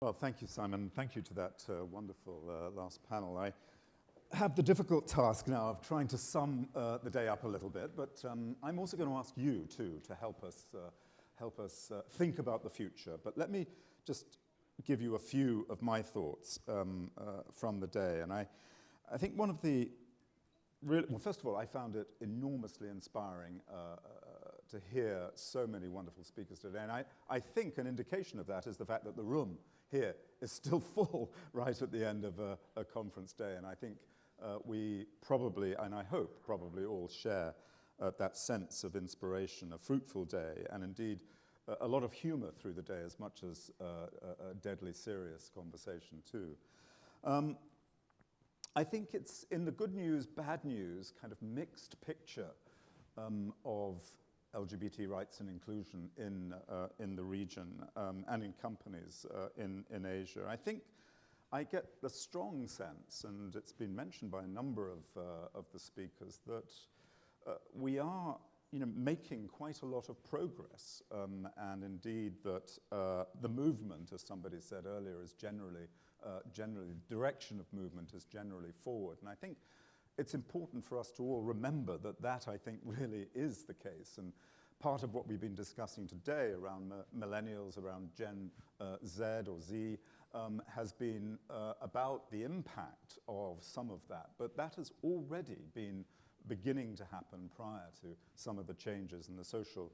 Well, thank you, Simon. Thank you to that wonderful last panel. I have the difficult task now of trying to sum the day up a little bit, but I'm also going to ask you, too, to help us think about the future. But let me just give you a few of my thoughts from the day. And I think one of the really, well, first of all, I found it enormously inspiring to hear so many wonderful speakers today. And I think an indication of that is the fact that the room here is still full right at the end of a conference day. And I think we probably, and I hope probably all share that sense of inspiration, a fruitful day, and indeed a lot of humor through the day as much as a deadly serious conversation too. I think it's in the good news, bad news, kind of mixed picture of LGBT rights and inclusion in the region and in companies in Asia. I think I get the strong sense, and it's been mentioned by a number of the speakers, that we are making quite a lot of progress, and indeed that the movement, as somebody said earlier, is generally the direction of movement is generally forward. And I think it's important for us to all remember that I think really is the case. And part of what we've been discussing today around millennials, around Gen Z or Z, has been about the impact of some of that. But that has already been beginning to happen prior to some of the changes and the social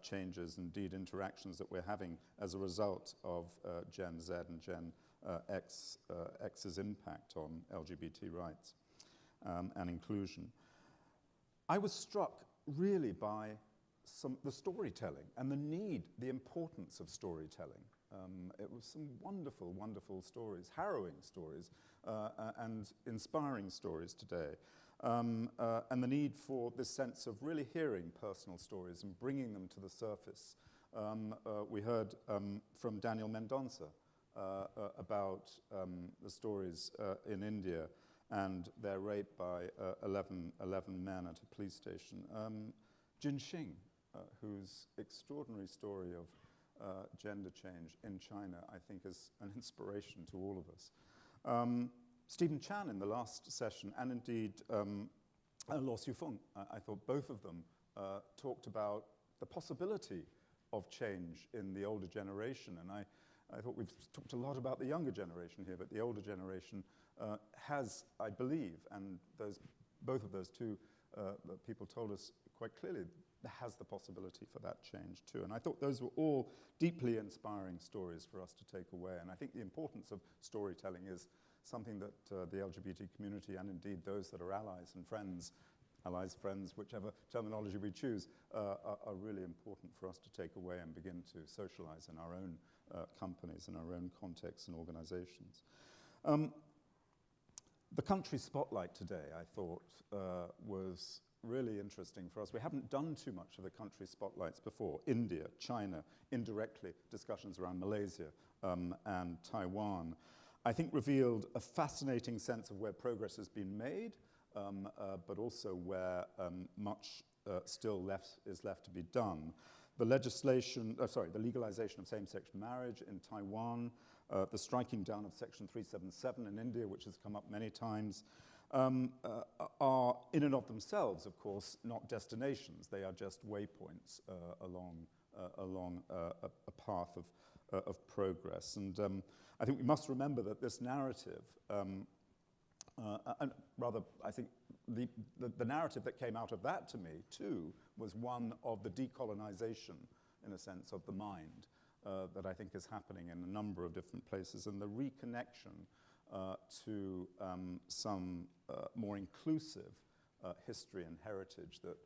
changes, indeed interactions that we're having as a result of Gen Z and Gen X's impact on LGBT rights and inclusion. I was struck really by the storytelling and the importance of storytelling. It was some wonderful, wonderful stories, harrowing stories, and inspiring stories today. And the need for this sense of really hearing personal stories and bringing them to the surface. We heard from Daniel Mendonça about the stories in India and their rape by 11 men at a police station. Jin Xing, whose extraordinary story of gender change in China, I think, is an inspiration to all of us. Stephen Chan in the last session, and indeed Luo Xufeng, I thought both of them talked about the possibility of change in the older generation. And I thought we've talked a lot about the younger generation here, but the older generation has, I believe, and both of those two people told us quite clearly, has the possibility for that change too. And I thought those were all deeply inspiring stories for us to take away. And I think the importance of storytelling is something that the LGBT community, and indeed those that are allies and friends, whichever terminology we choose, are really important for us to take away and begin to socialize in our own companies, in our own contexts and organizations. The country spotlight today, I thought, was really interesting for us. We haven't done too much of the country spotlights before. India, China, indirectly discussions around Malaysia and Taiwan, I think revealed a fascinating sense of where progress has been made, but also where much still is left to be done. The legalization of same-sex marriage in Taiwan, the striking down of Section 377 in India, which has come up many times, are in and of themselves, of course, not destinations. They are just waypoints along a path of progress. And I think we must remember that this narrative, and rather, I think the narrative that came out of that to me, too, was one of the decolonization, in a sense, of the mind that I think is happening in a number of different places, and the reconnection to some more inclusive history and heritage that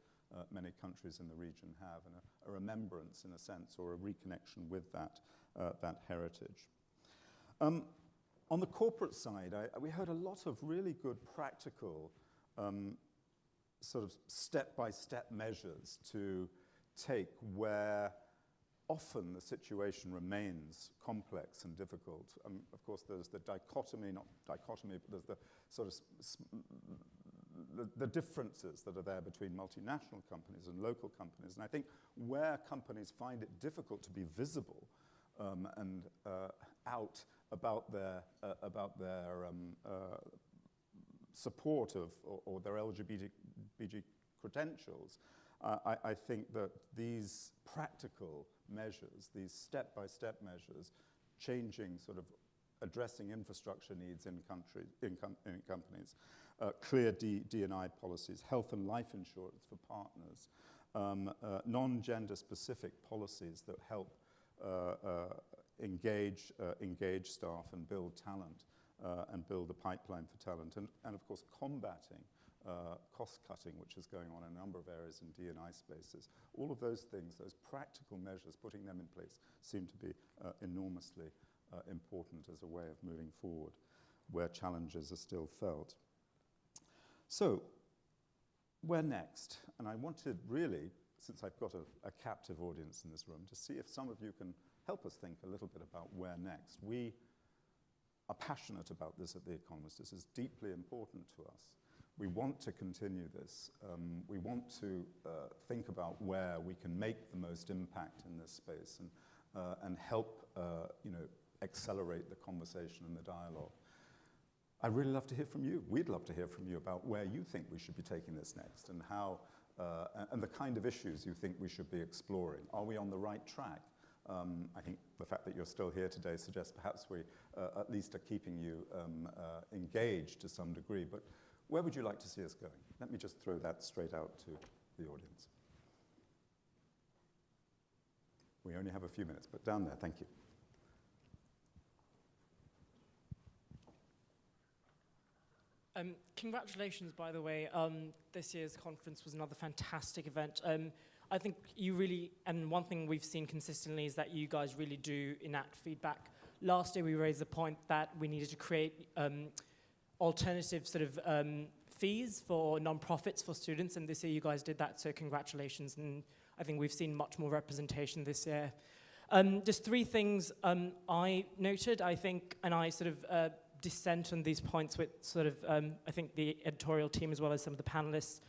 many countries in the region have, and a remembrance, in a sense, or a reconnection with that heritage. On the corporate side, we heard a lot of really good practical sort of step-by-step measures to take where often the situation remains complex and difficult. Of course, there's the dichotomy, not dichotomy, but there's the sort of the differences that are there between multinational companies and local companies. And I think where companies find it difficult to be visible and out about their support of or their LGBT credentials, I think that these practical measures, these step-by-step measures, changing sort of addressing infrastructure needs in companies, clear D&I policies, health and life insurance for partners, non-gender specific policies that help engage staff and build talent and build a pipeline for talent, and of course combating cost cutting, which is going on in a number of areas in D&I spaces. All of those things, those practical measures, putting them in place, seem to be enormously important as a way of moving forward where challenges are still felt. So, where next? And I wanted really, since I've got a captive audience in this room, to see if some of you can help us think a little bit about where next. We are passionate about this at The Economist. This is deeply important to us. We want to continue this. We want to think about where we can make the most impact in this space and help accelerate the conversation and the dialogue. I'd really love to hear from you. We'd love to hear from you about where you think we should be taking this next and how, and the kind of issues you think we should be exploring. Are we on the right track? I think the fact that you're still here today suggests perhaps we at least are keeping you engaged to some degree, but where would you like to see us going? Let me just throw that straight out to the audience. We only have a few minutes, but down there, thank you. Congratulations, by the way. This year's conference was another fantastic event. I think you really, and one thing we've seen consistently is that you guys really do enact feedback. Last year we raised the point that we needed to create alternative sort of fees for non-profits for students, and this year you guys did that, so congratulations. And I think we've seen much more representation this year. Just three things I noted, I think, and I sort of dissent on these points with sort of, I think the editorial team as well as some of the panelists.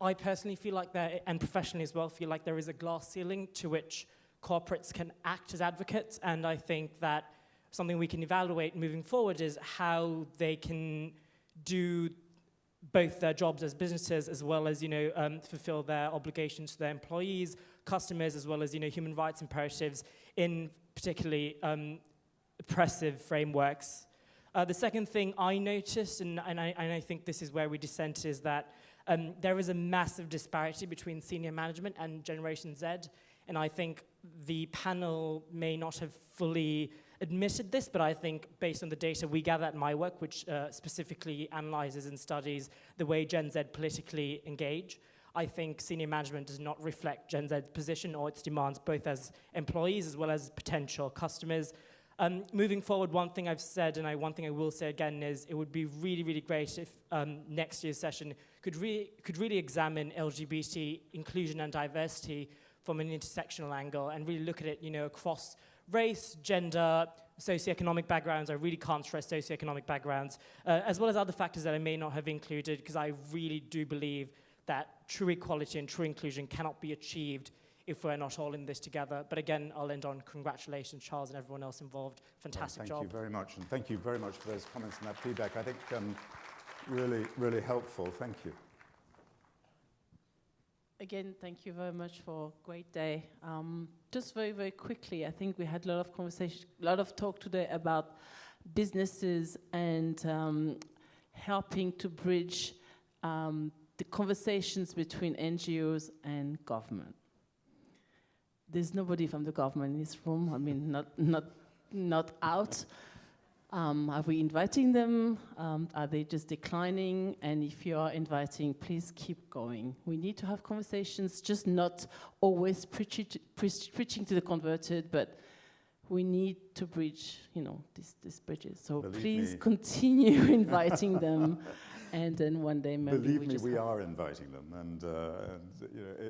I personally feel like there, and professionally as well, feel like there is a glass ceiling to which corporates can act as advocates, and I think that something we can evaluate moving forward is how they can do both their jobs as businesses as well as, fulfill their obligations to their employees, customers, as well as, human rights imperatives in particularly oppressive frameworks. The second thing I noticed, and I think this is where we dissent, is that there is a massive disparity between senior management and Generation Z, and I think the panel may not have fully admitted this, but I think based on the data we gather at my work, which specifically analyzes and studies the way Gen Z politically engage, I think senior management does not reflect Gen Z's position or its demands, both as employees as well as potential customers. Moving forward, one thing I've said, and one thing I will say again, is it would be really, really great if next year's session could really examine LGBT inclusion and diversity from an intersectional angle and really look at it, across race, gender, socioeconomic backgrounds. I really can't stress socioeconomic backgrounds, as well as other factors that I may not have included, because I really do believe that true equality and true inclusion cannot be achieved if we're not all in this together. But again, I'll end on congratulations, Charles, and everyone else involved. Fantastic job. Thank you very much, and thank you very much for those comments and that feedback. I think really, really helpful. Thank you. Again, thank you very much for a great day. Just very, very quickly, I think we had a lot of conversation, a lot of talk today about businesses and helping to bridge the conversations between NGOs and government. There's nobody from the government in this room. I mean, not out. Are we inviting them? Are they just declining? And if you are inviting, please keep going. We need to have conversations, just not always preaching to the converted, but we need to bridge, these bridges. So please continue inviting them, and then one day maybe Believe me, we are inviting them, and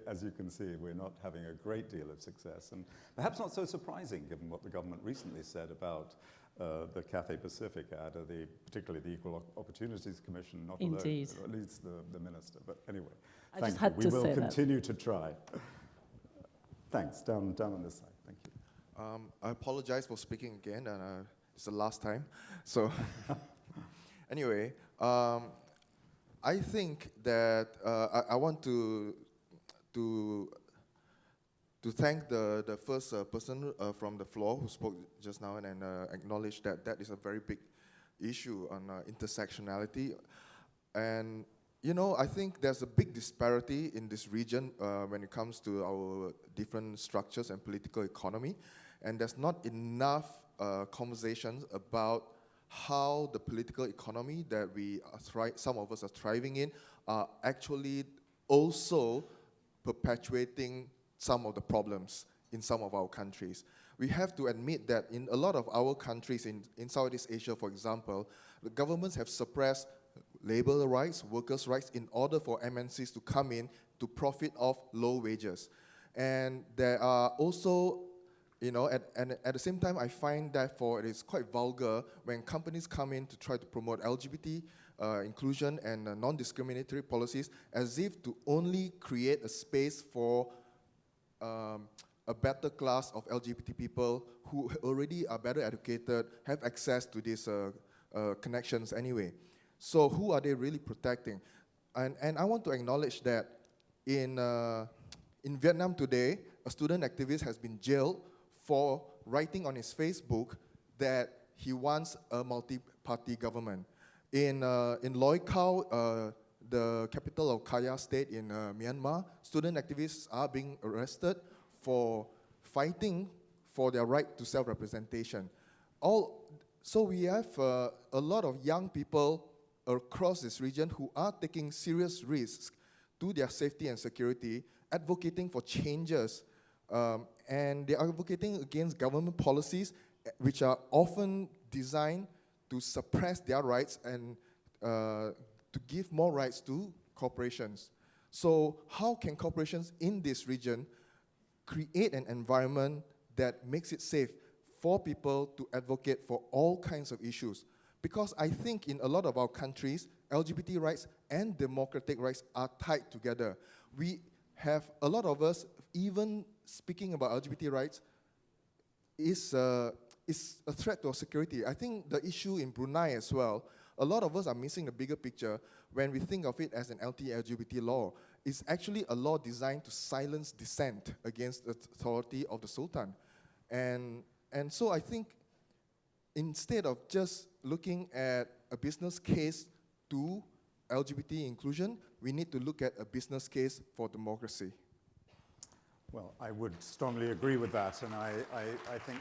as you can see, we're not having a great deal of success, and perhaps not so surprising given what the government recently said about the Cathay Pacific ad, particularly the Equal Opportunities Commission, not Indeed. alone, or at least the minister. But anyway, I thank just you. had to We will say continue to try. Thanks. Down on this side. Thank you. I apologize for speaking again, and it's the last time. So, anyway, I think that I want to thank the first person from the floor who spoke just now and acknowledge that that is a very big issue on intersectionality. And you know, I think there's a big disparity in this region when it comes to our different structures and political economy, and there's not enough conversations about how the political economy that some of us are thriving in are actually also perpetuating some of the problems in some of our countries. We have to admit that in a lot of our countries, in Southeast Asia, for example, the governments have suppressed labor rights, workers' rights, in order for MNCs to come in to profit off low wages. And there are also, you know, at the same time, I find therefore it is quite vulgar when companies come in to try to promote LGBT inclusion and non-discriminatory policies as if to only create a space for a better class of LGBT people who already are better educated, have access to these connections anyway. So who are they really protecting? And I want to acknowledge that in Vietnam today, a student activist has been jailed for writing on his Facebook that he wants a multi-party government. In Loi Khao, the capital of Kaya state in Myanmar, student activists are being arrested for fighting for their right to self-representation. So we have a lot of young people across this region who are taking serious risks to their safety and security, advocating for changes, and they are advocating against government policies which are often designed to suppress their rights and to give more rights to corporations. So how can corporations in this region create an environment that makes it safe for people to advocate for all kinds of issues? Because I think in a lot of our countries, LGBT rights and democratic rights are tied together. We have, a lot of us, even speaking about LGBT rights, is a threat to our security. I think the issue in Brunei as well, a lot of us are missing the bigger picture when we think of it as an anti-LGBT law. It's actually a law designed to silence dissent against the authority of the Sultan. And so I think instead of just looking at a business case to LGBT inclusion, we need to look at a business case for democracy. Well, I would strongly agree with that, and I think,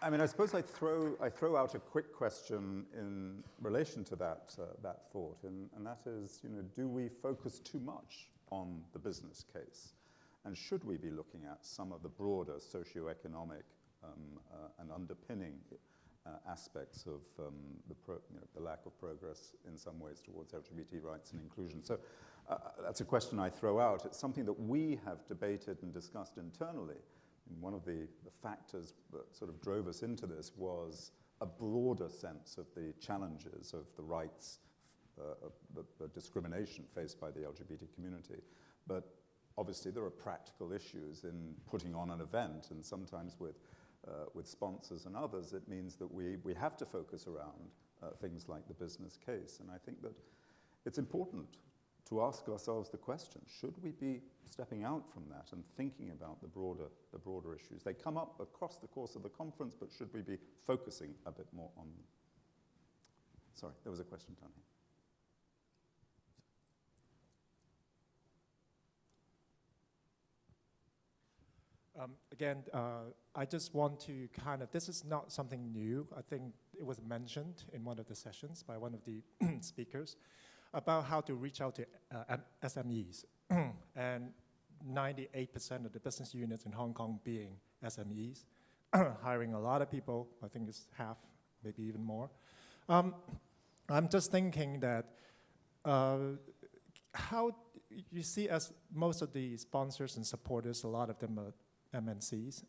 I mean, I suppose I throw out a quick question in relation to that thought, and that is, you know, do we focus too much on the business case, and should we be looking at some of the broader socioeconomic and underpinning aspects of the lack of progress in some ways towards LGBT rights and inclusion? So that's a question I throw out. It's something that we have debated and discussed internally. And one of the factors that sort of drove us into this was a broader sense of the challenges of the rights, the discrimination faced by the LGBT community. But obviously there are practical issues in putting on an event, and sometimes with sponsors and others, it means that we have to focus around things like the business case. And I think that it's important to ask ourselves the question, should we be stepping out from that and thinking about the broader issues? They come up across the course of the conference, but should we be focusing a bit more on them? Sorry, there was a question down here. Again, I just want to this is not something new. I think it was mentioned in one of the sessions by one of the speakers about how to reach out to SMEs. And 98% of the business units in Hong Kong being SMEs, hiring a lot of people. I think it's half, maybe even more. I'm just thinking that how you see, as most of the sponsors and supporters, a lot of them are MNCs.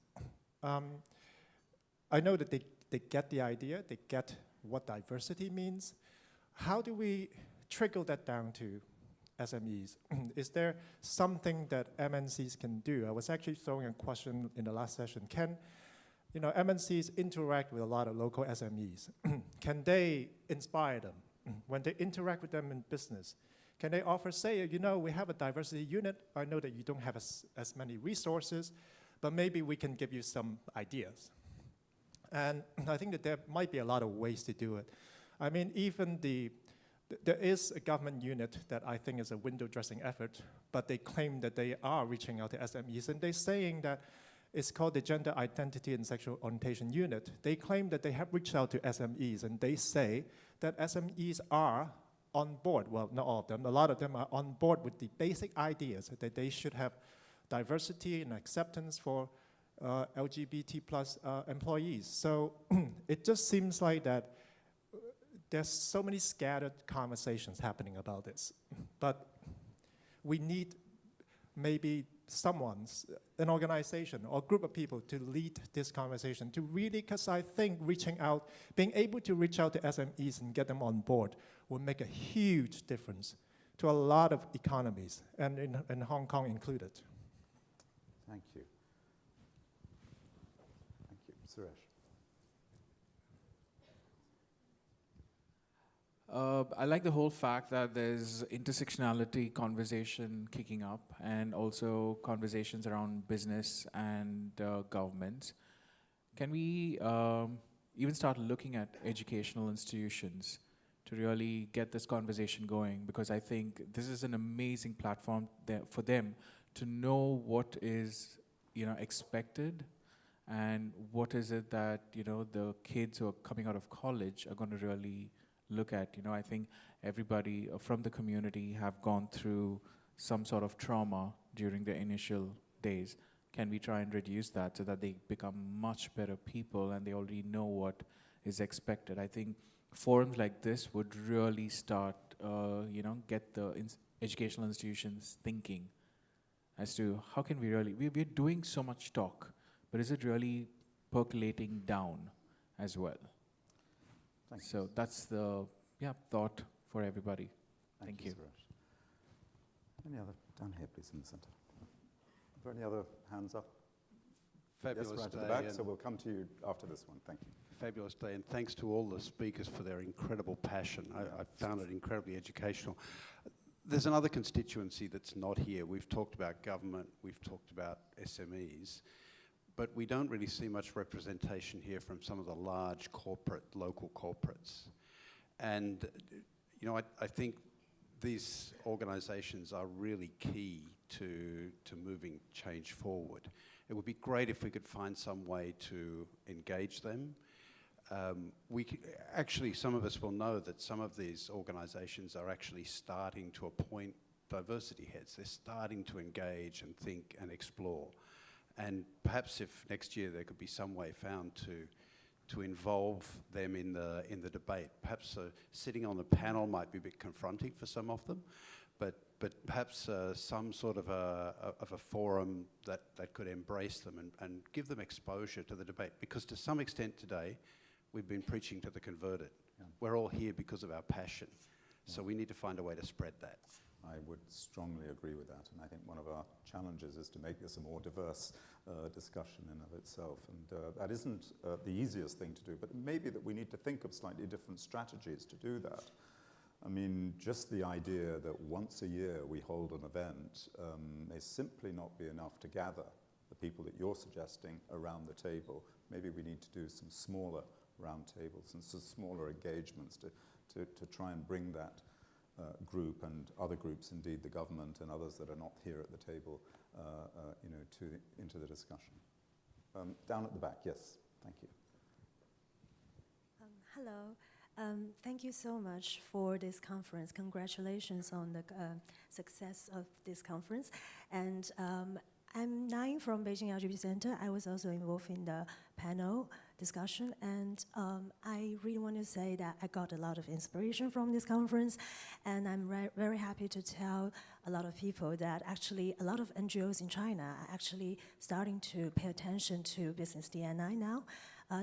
I know that they get the idea, they get what diversity means. How do we trickle that down to SMEs. Is there something that MNCs can do? I was actually throwing a question in the last session. Can MNCs interact with a lot of local SMEs? Can they inspire them? When they interact with them in business, can they offer, say, we have a diversity unit. I know that you don't have as many resources, but maybe we can give you some ideas. And I think that there might be a lot of ways to do it. I mean, even there is a government unit that I think is a window dressing effort, but they claim that they are reaching out to SMEs, and they're saying that it's called the Gender Identity and Sexual Orientation Unit. They claim that they have reached out to SMEs, and they say that SMEs are on board. Well, not all of them. A lot of them are on board with the basic ideas that they should have diversity and acceptance for LGBT plus employees. So it just seems like that there's so many scattered conversations happening about this. But we need maybe an organization or group of people to lead this conversation, to really, because I think being able to reach out to SMEs and get them on board will make a huge difference to a lot of economies, and in Hong Kong included. Thank you. Thank you. Suresh. I like the whole fact that there's intersectionality conversation kicking up, and also conversations around business and governments. Can we even start looking at educational institutions to really get this conversation going? Because I think this is an amazing platform for them to know what is expected, and what is it that the kids who are coming out of college are going to really look at. I think everybody from the community have gone through some sort of trauma during their initial days. Can we try and reduce that so that they become much better people and they already know what is expected? I think forums like this would really start, get the educational institutions thinking as to how can we really, we're doing so much talk, but is it really percolating down as well? Thank you. So that's the thought for everybody. Thank you. Suresh. Any other? Down here, please, in the center. Are there any other hands up? Fabulous yes, right day. at the back, so we'll come to you after this one. Thank you. Fabulous day, and thanks to all the speakers for their incredible passion. I found it incredibly educational. There's another constituency that's not here. We've talked about government, we've talked about SMEs, but we don't really see much representation here from some of the large local corporates. And, I think these organizations are really key to moving change forward. It would be great if we could find some way to engage them. Actually, some of us will know that some of these organizations are actually starting to appoint diversity heads. They're starting to engage and think and explore. And perhaps if next year there could be some way found to involve them in the debate. Perhaps sitting on the panel might be a bit confronting for some of them, but perhaps some sort of a forum that could embrace them and give them exposure to the debate. Because to some extent today, we've been preaching to the converted. Yeah. We're all here because of our passion. Yeah. So we need to find a way to spread that. I would strongly agree with that, and I think one of our challenges is to make this a more diverse discussion in of itself, and that isn't the easiest thing to do, but maybe that we need to think of slightly different strategies to do that. I mean, just the idea that once a year we hold an event may simply not be enough to gather the people that you're suggesting around the table. Maybe we need to do some smaller round tables and some smaller engagements to try and bring that group and other groups, indeed the government and others that are not here at the table, into the discussion. Down at the back, yes, thank you. Hello, thank you so much for this conference. Congratulations on the success of this conference. And I'm Nain from Beijing LGBT Center. I was also involved in the panel discussion, and I really want to say that I got a lot of inspiration from this conference, and I'm very happy to tell a lot of people that actually a lot of NGOs in China are actually starting to pay attention to business D&I now.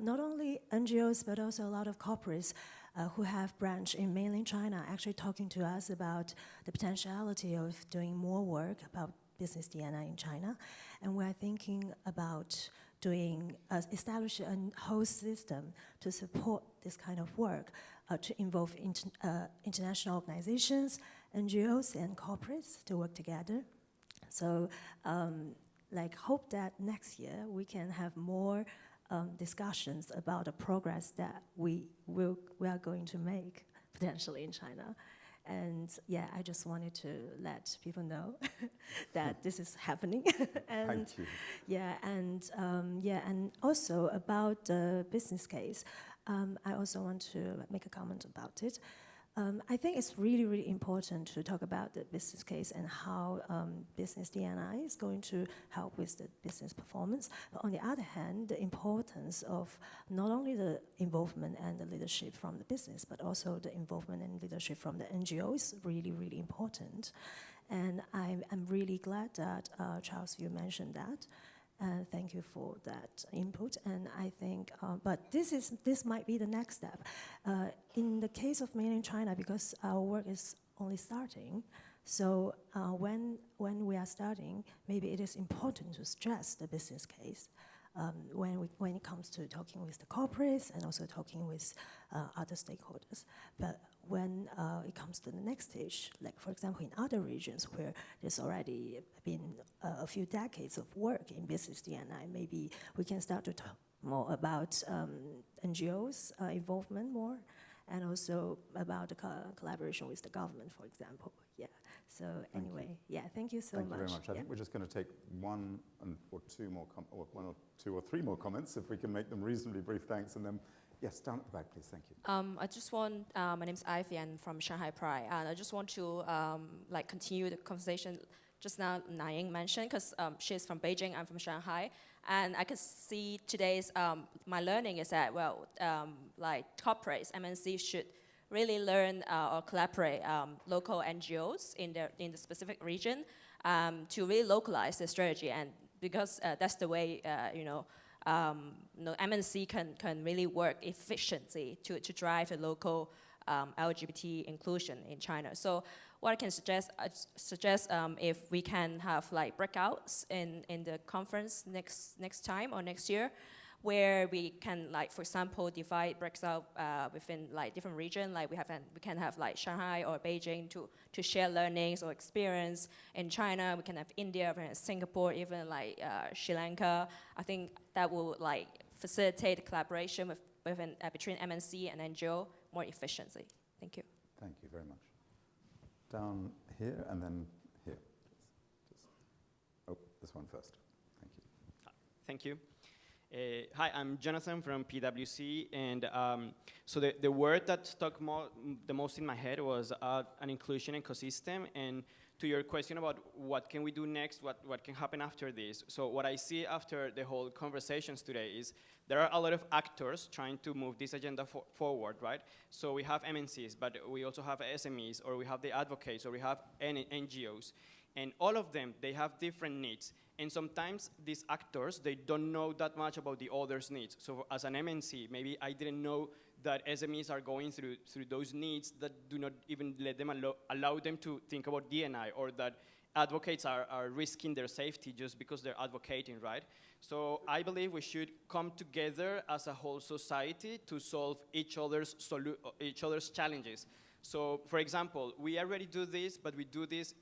Not only NGOs, but also a lot of corporates who have branch in mainland China are actually talking to us about the potentiality of doing more work about business D&I in China. And we're thinking about establish a whole system to support this kind of work, to involve international organizations, NGOs, and corporates to work together. So, hope that next year we can have more discussions about the progress that we are going to make potentially in China. And yeah, I just wanted to let people know that this is happening. And thank you. yeah, and also about the business case, I also want to make a comment about it. I think it's really, really important to talk about the business case and how business D&I is going to help with the business performance. But on the other hand, the importance of not only the involvement and the leadership from the business, but also the involvement and leadership from the NGO is really, really important. And I'm really glad that, Charles, you mentioned that. Thank you for that input, and I think, but this might be the next step. In the case of mainland China, because our work is only starting, so when we are starting, maybe it is important to stress the business case when it comes to talking with the corporates and also talking with other stakeholders. But when it comes to the next stage, like for example in other regions where there's already been a few decades of work in business D&I, maybe we can start to talk more about NGOs involvement more, and also about the collaboration with the government, for example. Yeah. So anyway, yeah, thank you so much. Thank you very much. I think we're just going to take one or two or three more comments, if we can make them reasonably brief. Thanks, and then. Yes, down at the back, please. Thank you. I just want, my name is Ivy, I'm from Shanghai Pride, and I just want to continue the conversation just now Naing mentioned, because she's from Beijing, I'm from Shanghai, and I could see today's, my learning is that, corporates, MNCs should really learn or collaborate local NGOs in the specific region to really localize the strategy, and because that's the way, MNC can really work efficiently to drive the local LGBT inclusion in China. So what I can suggest, if we can have breakouts in the conference next time or next year, where we can, for example, divide breaks out within different regions. We can have Shanghai or Beijing to share learnings or experience. In China, we can have India, we can have Singapore, even Sri Lanka. I think that will facilitate collaboration between MNC and NGO more efficiently. Thank you. Thank you very much. Down here and then here. Oh, this one first. Thank you. Thank you. Hi, I'm Jonathan from PwC, and so the word that stuck the most in my head was an inclusion ecosystem, and to your question about what can we do next, what can happen after this. So what I see after the whole conversations today is there are a lot of actors trying to move this agenda forward, right? So we have MNCs, but we also have SMEs, or we have the advocates, or we have NGOs. And all of them, they have different needs. And sometimes these actors, they don't know that much about the others' needs. So as an MNC, maybe I didn't know that SMEs are going through those needs that do not even let them allow them to think about D&I, or that advocates are risking their safety just because they're advocating, right? So I believe we should come together as a whole society to solve each other's challenges. So, for example, we already do this, but we do this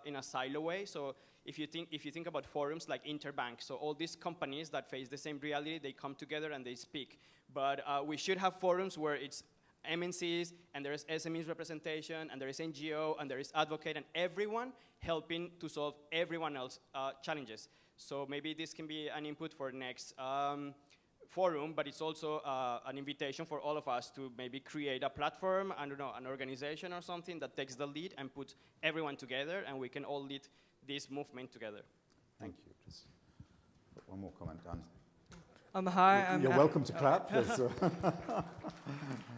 in a silo way. So if you think about forums like Interbank, so all these companies that face the same reality, they come together and they speak. But we should have forums where it's MNCs, and there is SMEs representation, and there is NGO, and there is advocate, and everyone helping to solve everyone else's challenges. So maybe this can be an input for next forum, but it's also an invitation for all of us to maybe create a platform, I don't know, an organization or something that takes the lead and puts everyone together, and we can all lead this movement together. Thank you. Just one more comment, Dan. Hi, You're welcome to clap. Yes,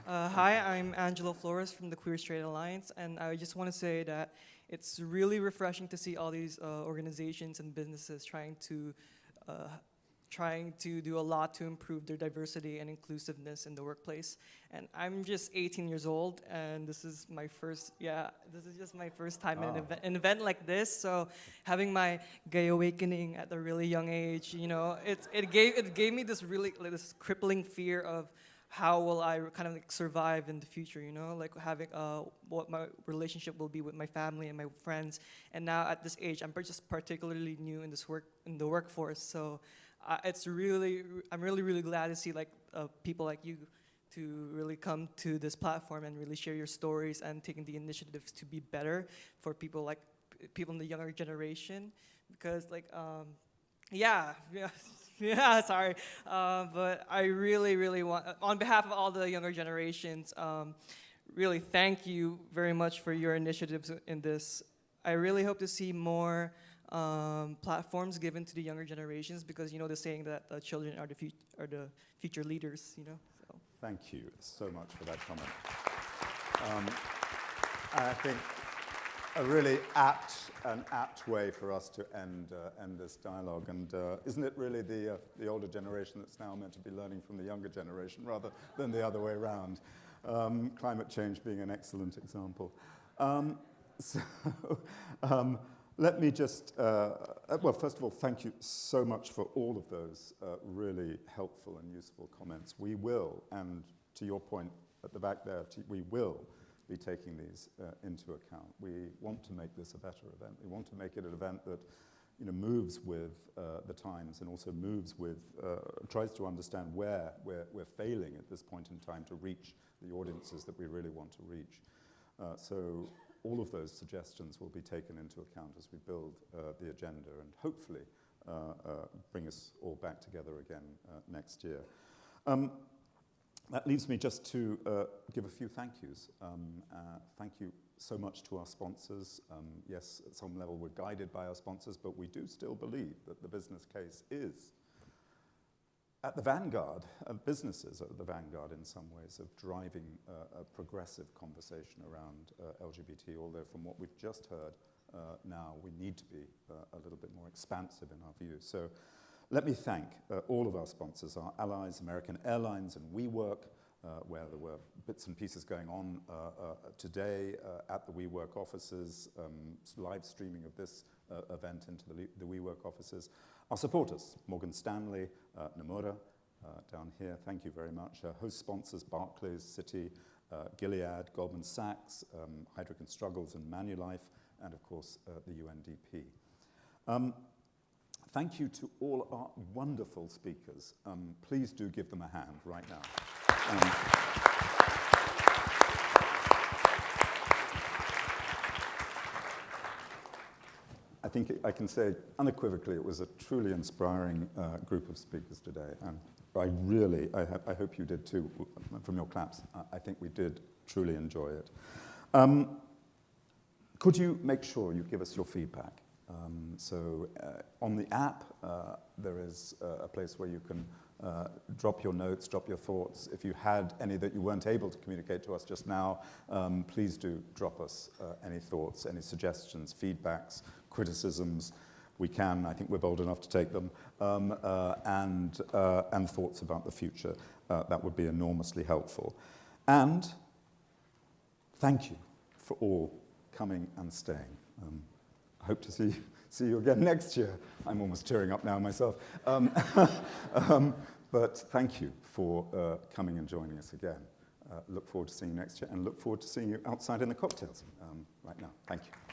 hi, I'm Angelo Flores from the Queer Straight Alliance, and I just want to say that it's really refreshing to see all these organizations and businesses trying to trying to do a lot to improve their diversity and inclusiveness in the workplace. And I'm just 18 years old, and this is my first, this is just my first time in an event like this. So having my gay awakening at a really young age, you know, it gave me this really, like, this crippling fear of how will I kind of like survive in the future, you know, like having what my relationship will be with my family and my friends. And now at this age, I'm just particularly new in the workforce. So I'm really glad to see like people like you to really come to this platform and really share your stories and taking the initiatives to be better for people like people in the younger generation, because like sorry, but I really want, on behalf of all the younger generations, really thank you very much for your initiatives in this. I really hope to see more platforms given to the younger generations, because you know the saying that the children are the future leaders, you know. So. Thank you so much for that comment. I think a really apt way for us to end this dialogue, and isn't it really the older generation that's now meant to be learning from the younger generation rather than the other way around? Climate change being an excellent example. Let me just, well, first of all, thank you so much for all of those really helpful and useful comments. We will, and to your point at the back there, we will be taking these into account. We want to make this a better event. We want to make it an event that, you know, moves with the times and also moves with, tries to understand where we're failing at this point in time to reach the audiences that we really want to reach. So all of those suggestions will be taken into account as we build the agenda and hopefully bring us all back together again next year. That leaves me just to give a few thank yous. Thank you so much to our sponsors. Yes, at some level we're guided by our sponsors, but we do still believe that the business case is at the vanguard, businesses are at the vanguard in some ways of driving a progressive conversation around LGBT, although from what we've just heard now, we need to be a little bit more expansive in our views. So let me thank all of our sponsors, our allies, American Airlines and WeWork, where there were bits and pieces going on today at the WeWork offices, live streaming of this event into the WeWork offices. Our supporters, Morgan Stanley, Nomura, down here, thank you very much. Host sponsors, Barclays, Citi, Gilead, Goldman Sachs, Heidrick & Struggles and Manulife, and of course, the UNDP. Thank you to all our wonderful speakers. Please do give them a hand right now. I think I can say unequivocally it was a truly inspiring group of speakers today, and I hope you did too from your claps. I think we did truly enjoy it. Could you make sure you give us your feedback? So on the app, there is a place where you can drop your notes, drop your thoughts. If you had any that you weren't able to communicate to us just now, please do drop us any thoughts, any suggestions, feedbacks, criticisms. I think we're bold enough to take them, and thoughts about the future. That would be enormously helpful. And thank you for all coming and staying. I hope to see you again next year. I'm almost tearing up now myself. But thank you for coming and joining us again. Look forward to seeing you next year, and look forward to seeing you outside in the cocktails right now. Thank you.